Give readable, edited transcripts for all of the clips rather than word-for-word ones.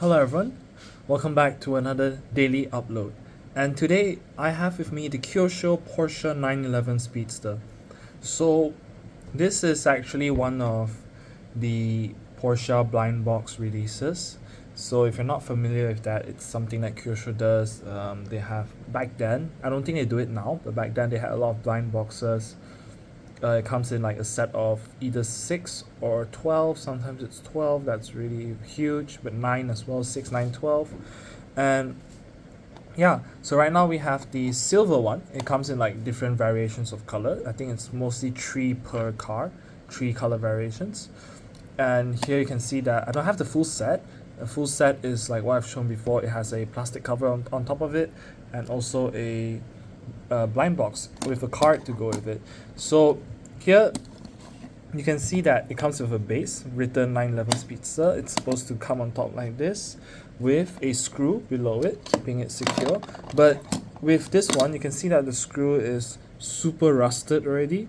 Hello everyone, welcome back to another daily upload. And today I have with me the KYOSHO Porsche 911 Speedster. So this is actually one of the Porsche blind box releases. So if you're not familiar with that, it's something that KYOSHO does. They have back then. I don't think they do it now, but back then they had a lot of blind boxes. It comes in like a set of either 6 or 12. Sometimes it's 12. That's really huge, but 9 as well. 6, 9, 12. And yeah, so right now we have the silver one. It comes in like different variations of color. I think it's mostly 3 per car, 3 color variations. And here you can see that I don't have the full set. The full set is like what I've shown before. It has a plastic cover on top of it, and also a blind box with a card to go with it. So here you can see that it comes with a base written 911 Speedster. It's supposed to come on top like this with a screw below it, keeping it secure. But with this one, you can see that the screw is super rusted already.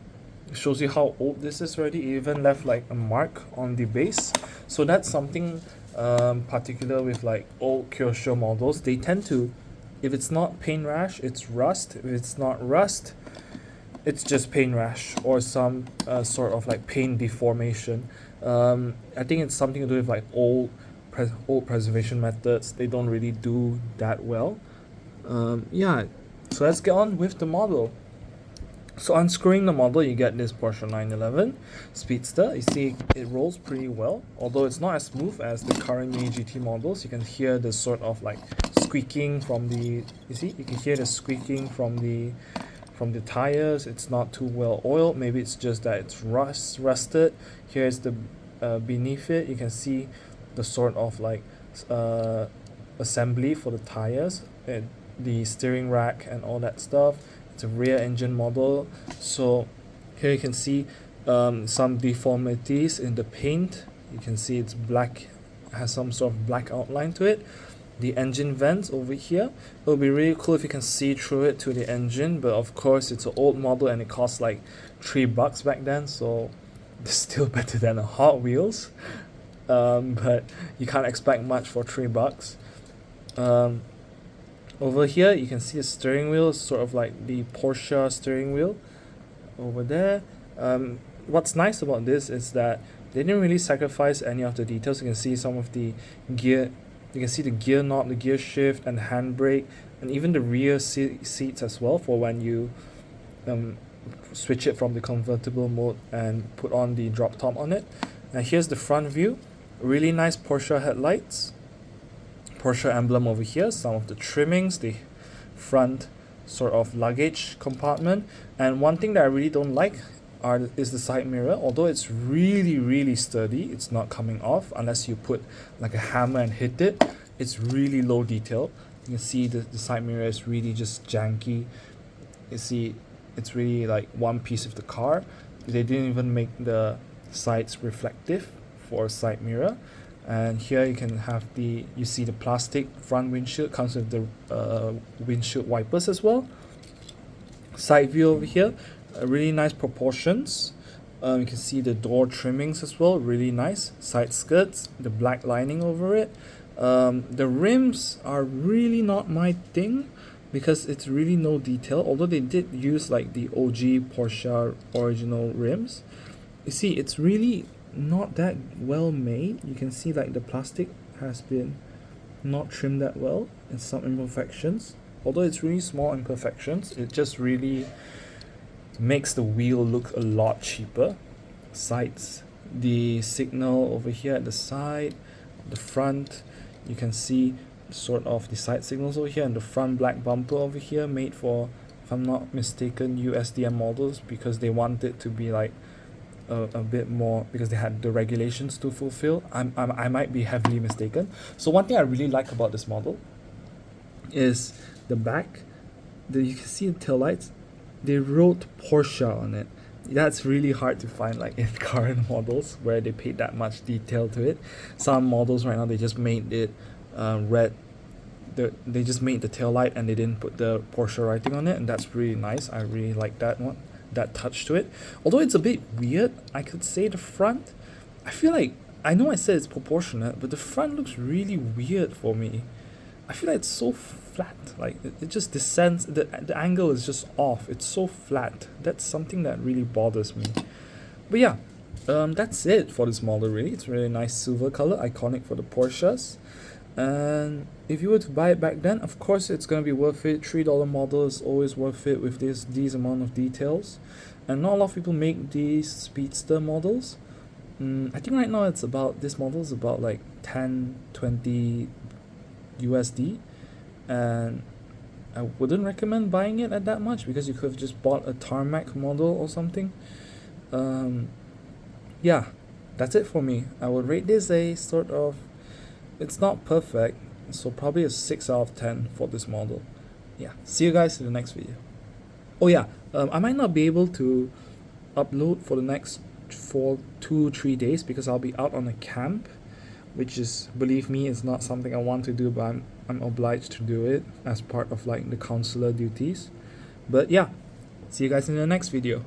It shows you how old this is already. It even left like a mark on the base. So that's something particular with like old KYOSHO models. They tend to, if it's not paint rash, it's rust. If it's not rust, it's just paint rash or some sort of like paint deformation. I think it's something to do with like old preservation methods. They don't really do that well. Yeah, so let's get on with the model. So unscrewing the model, you get this Porsche 911 Speedster. You see it rolls pretty well, although it's not as smooth as the current Mini GT models. You can hear the sort of like squeaking from the, you can hear the squeaking from the tires. It's not too well oiled. Maybe it's just that it's rusted. Here's the beneath it. You can see the sort of like assembly for the tires, and the steering rack and all that stuff. It's a rear engine model. So here you can see some deformities in the paint. You can see it's black, has some sort of black outline to it. The engine vents over here. It would be really cool if you can see through it to the engine, but of course it's an old model and it cost like $3 back then, so it's still better than a Hot Wheels. But you can't expect much for $3. Over here you can see the steering wheel, sort of like the Porsche steering wheel over there. What's nice about this is that they didn't really sacrifice any of the details. You can see some of the gear. You can see the gear knob, the gear shift, and the handbrake, and even the rear seats as well for when you switch it from the convertible mode and put on the drop top on it. And here's the front view. Really nice Porsche headlights. Porsche emblem over here. Some of the trimmings, the front sort of luggage compartment. And one thing that I really don't like is the side mirror. Although it's really sturdy, it's not coming off unless you put like a hammer and hit it. It's really low detail. You can see the side mirror is really just janky. You see it's really like one piece of the car. They didn't even make the sides reflective for a side mirror. And here you can have you see the plastic front windshield comes with the windshield wipers as well. Side view over here, really nice proportions. You can see the door trimmings as well, really nice. Side skirts, the black lining over it. The rims are really not my thing because it's really no detail, although they did use like the OG Porsche original rims. You see, it's really not that well made. You can see like the plastic has been not trimmed that well and some imperfections. Although it's really small imperfections, it just really makes the wheel look a lot cheaper. Sides, the signal over here at the side, the front, you can see sort of the side signals over here, and the front black bumper over here made for, if I'm not mistaken, USDM models, because they want it to be like a bit more, because they had the regulations to fulfill. I might be heavily mistaken. So one thing I really like about this model is the back. You can see the taillights. They wrote Porsche on it. That's really hard to find like in current models where they paid that much detail to it. Some models right now, they just made it red. They just made the taillight and they didn't put the Porsche writing on it, and that's really nice. I really like that one, that touch to it. Although it's a bit weird, I could say the front, I feel like I know I said it's proportionate, but the front looks really weird for me. I feel like it's so flat, like it just descends, the angle is just off, it's so flat. That's something that really bothers me. But yeah, that's it for this model really. It's a really nice silver color, iconic for the Porsches. And if you were to buy it back then, of course it's gonna be worth it. $3 model is always worth it with these amount of details. And not a lot of people make these Speedster models. I think right now it's about, this model is about like 10-20 USD, and I wouldn't recommend buying it at that much because you could have just bought a tarmac model or something. Yeah, that's it for me. I would rate this a sort of, it's not perfect, so probably a 6 out of 10 for this model. Yeah, see you guys in the next video. Oh yeah, I might not be able to upload for the next 2-3 days because I'll be out on a camp, which is, believe me, is not something I want to do, but I'm obliged to do it as part of like the counselor duties. But yeah, see you guys in the next video.